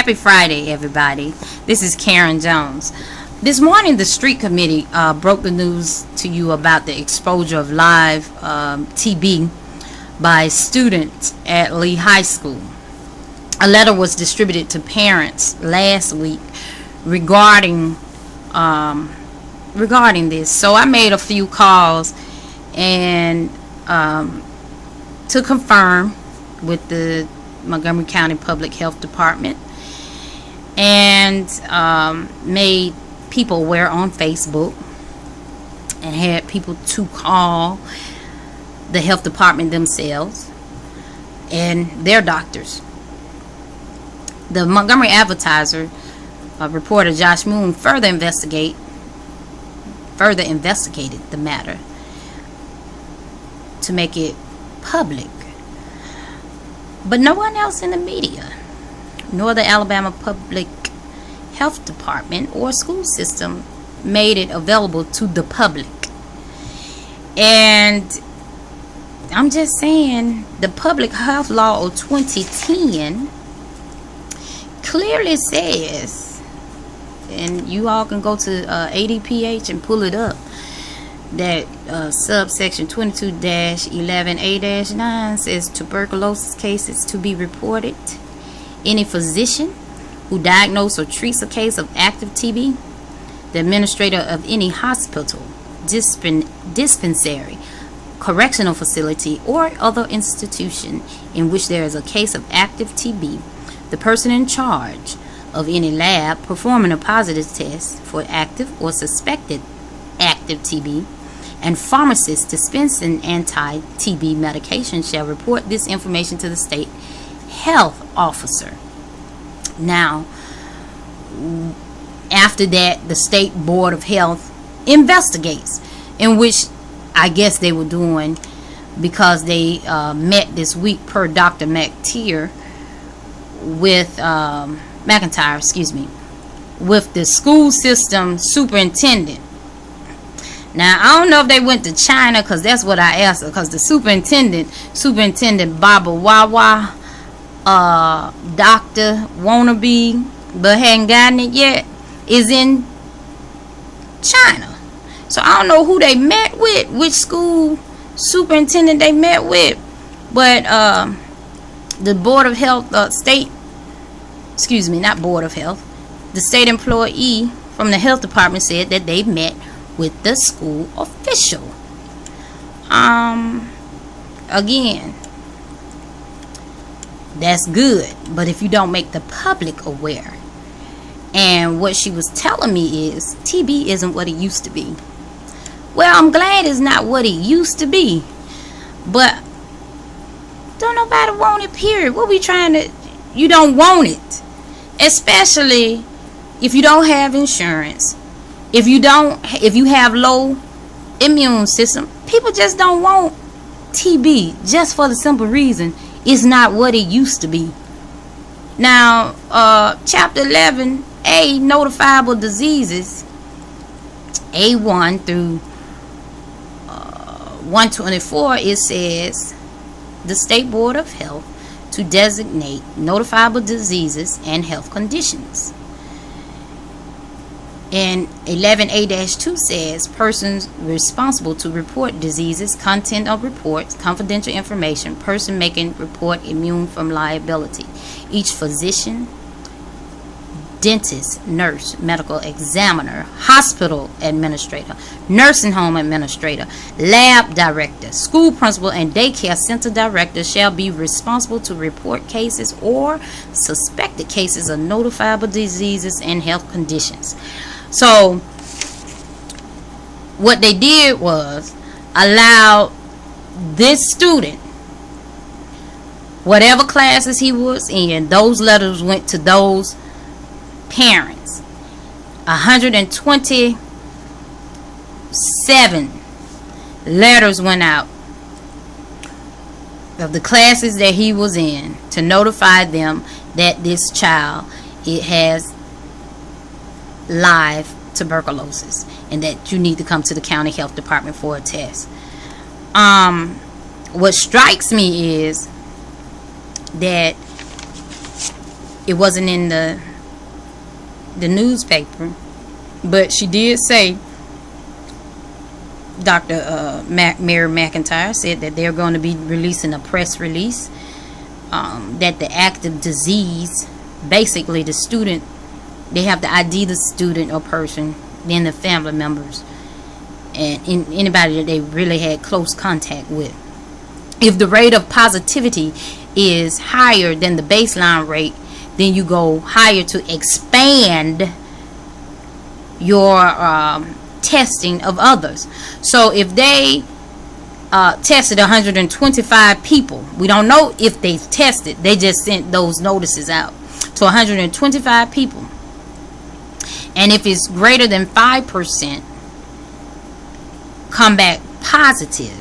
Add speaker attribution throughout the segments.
Speaker 1: Happy Friday, everybody. This is Karen Jones. This morning, the street committee broke the news to you about the exposure of live TB by students at Lee High School. A letter was distributed to parents last week regarding this. So I made a few calls and to confirm with the Montgomery County Public Health Department, and made people aware on Facebook, and had people to call the health department themselves and their doctors. The Montgomery Advertiser reporter Josh Moon further investigated the matter to make it public. But no one else in the media, nor the Alabama Public Health Department or school system, made it available to the public. And I'm just saying, the Public Health Law of 2010 clearly says, and you all can go to ADPH and pull it up, that subsection 22-11A-9 says tuberculosis cases to be reported. Any physician who diagnoses or treats a case of active TB, the administrator of any hospital, dispensary, correctional facility, or other institution in which there is a case of active TB, the person in charge of any lab performing a positive test for active or suspected active TB, and pharmacists dispensing anti-TB medication shall report this information to the state health officer. Now, after that, the State Board of Health investigates, in which I guess they were doing, because they met this week, per Dr. McIntyre, with with the school system superintendent. Now, I don't know if they went to China, because that's what I asked her, because the Superintendent Baba Wawa, Dr. Wannabe, but hadn't gotten it yet, is in China. So I don't know who they met with, which school superintendent they met with, but the Board of Health, the state employee from the health department said that they met with the school official. Again, that's good, but if you don't make the public aware, and what she was telling me is TB isn't what it used to be. Well, I'm glad it's not what it used to be, but don't nobody want it, period. What we trying to, you don't want it, especially if you don't have insurance. If you have low immune system, people just don't want TB, just for the simple reason it's not what it used to be. Now, Chapter 11A, notifiable diseases, A1 through 124, it says the State Board of Health to designate notifiable diseases and health conditions. And 11A-2 says persons responsible to report diseases, content of reports, confidential information, person making report immune from liability. Each physician, dentist, nurse, medical examiner, hospital administrator, nursing home administrator, lab director, school principal, and daycare center director shall be responsible to report cases or suspected cases of notifiable diseases and health conditions. So what they did was allow this student, whatever classes he was in, those letters went to those parents. 127 letters went out of the classes that he was in to notify them that this child, it has live tuberculosis, and that you need to come to the county health department for a test. What strikes me is that It wasn't in the newspaper, but she did say, Dr. Mary McIntyre said that they're going to be releasing a press release that the active disease, basically the student, they have to ID the student or person, then the family members, and anybody that they really had close contact with. If the rate of positivity is higher than the baseline rate, then you go higher to expand your testing of others. So if they tested 125 people, we don't know if they've tested, they just sent those notices out to 125 people, and if it's greater than 5% come back positive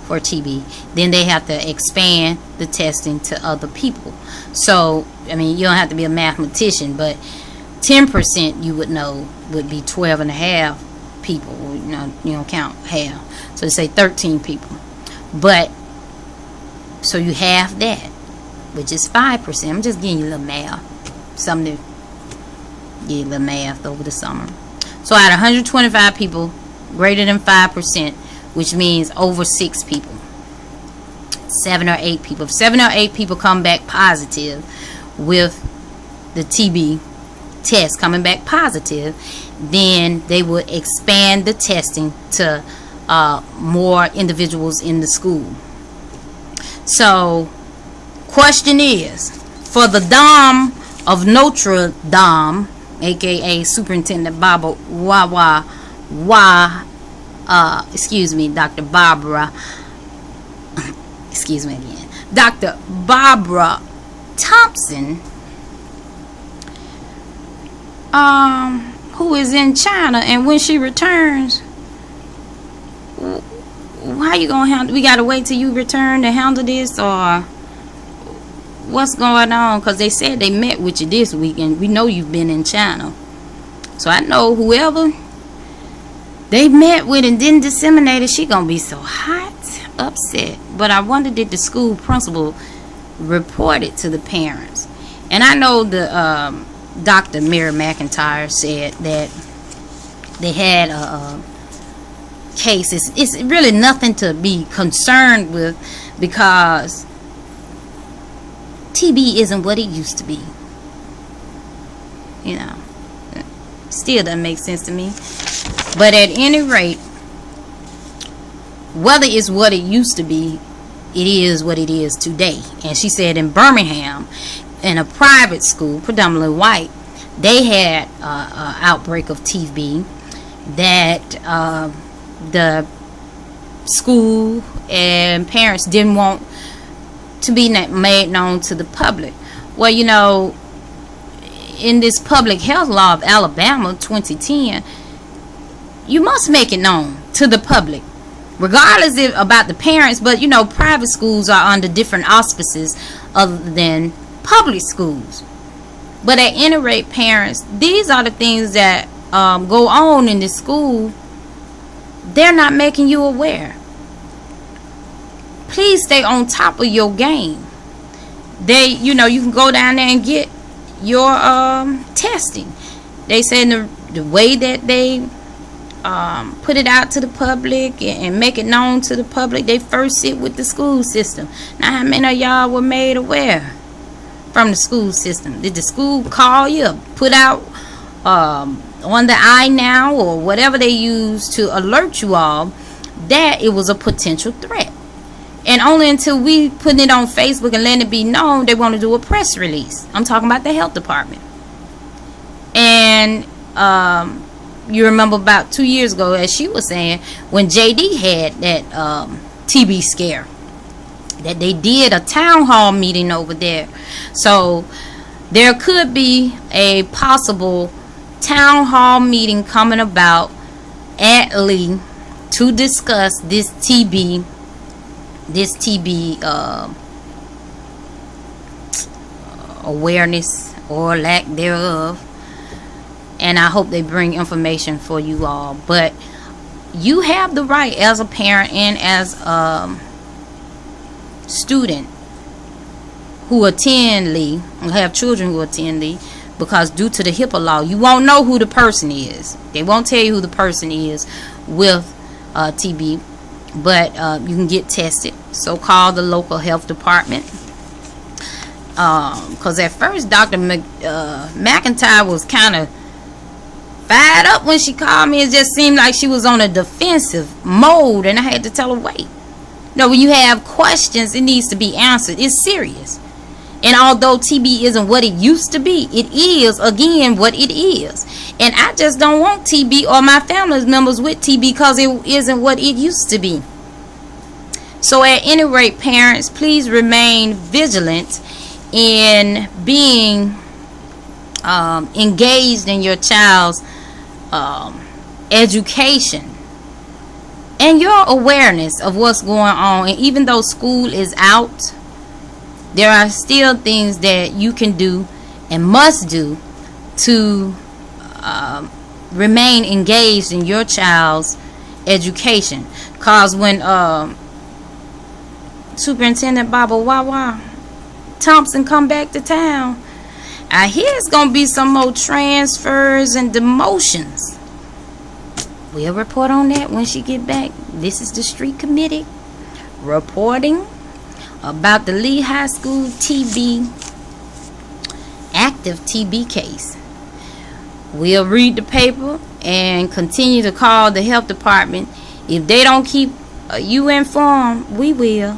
Speaker 1: for TB, then they have to expand the testing to other people. So I mean, you don't have to be a mathematician, but 10% you would know would be 12 and a half people. You don't count half, so say 13 people. But so you have that, which is 5%. I'm just giving you a little math, something to give you a little math over the summer. So out of 125 people, greater than 5%, which means over 6 people, 7 or 8 people. If 7 or 8 people come back positive with the TB test coming back positive, then they would expand the testing to more individuals in the school. So question is, for the Dom of Notre Dame, aka Superintendent Barbara Dr. Barbara excuse me again, Dr. Barbara Thompson, who is in China, and when she returns, how you gonna handle? We gotta wait till you return to handle this, or what's going on? Because they said they met with you this week, and we know you've been in China. So I know whoever they met with and didn't disseminate it, she gonna be so hot, upset. But I wonder, did the school principal report it to the parents? And I know the Dr. Mary McIntyre said that they had a case. It's really nothing to be concerned with, because TB isn't what it used to be. You know, still doesn't make sense to me. But at any rate, whether it's what it used to be, it is what it is today. And she said in Birmingham, in a private school, predominantly white, they had an outbreak of TB that the school and parents didn't want to be made known to the public. Well, you know, in this public health law of Alabama 2010, you must make it known to the public, regardless if about the parents. But you know, private schools are under different auspices other than public schools. But at any rate, parents, these are the things that go on in the school. They're not making you aware. Please stay on top of your game. You know, you can go down there and get your testing. They say the way that they put it out to the public and make it known to the public, they first sit with the school system. Now, how many of y'all were made aware from the school system? Did the school call you, put out on the iNow or whatever they use to alert you all that it was a potential threat? And only until we put it on Facebook and let it be known, they want to do a press release. I'm talking about the health department. And you remember about 2 years ago, as she was saying, when JD had that TB scare, that they did a town hall meeting over there. So there could be a possible town hall meeting coming about at Lee to discuss this TB awareness or lack thereof. And I hope they bring information for you all. But you have the right as a parent and as a student who attend Lee, have children who attend Lee, because due to the HIPAA law, you won't know who the person is. They won't tell you who the person is with TB, but you can get tested. So call the local health department. Because at first Dr. McIntyre was kind of fired up when she called me. It just seemed like she was on a defensive mode, and I had to tell her, wait. No, when you have questions, it needs to be answered. It's serious. And although TB isn't what it used to be, it is, again, what it is. And I just don't want TB or my family members with TB because it isn't what it used to be. So at any rate, parents, please remain vigilant in being engaged in your child's education and your awareness of what's going on. And even though school is out, there are still things that you can do and must do to remain engaged in your child's education. Because when Superintendent Baba Wawa Thompson come back to town, I hear it's going to be some more transfers and demotions. We'll report on that when she get back. This is the street committee reporting about the Lee High School active TB case. We'll read the paper and continue to call the health department. If they don't keep you informed, we will.